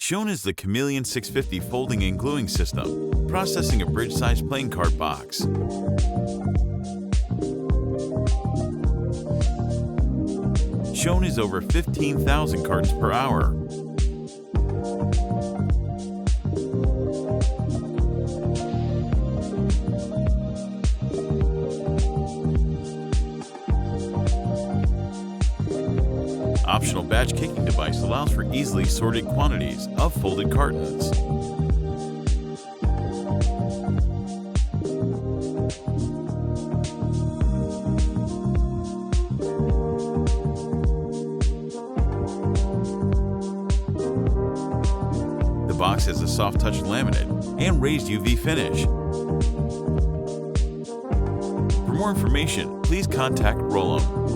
Shown is the Chameleon 650 folding and gluing system, processing a bridge-sized playing card box. Shown is over 15,000 cards per hour. Optional batch kicking device allows for easily sorted quantities of folded cartons. The box has a soft touch laminate and raised UV finish. For more information, please contact Rollem.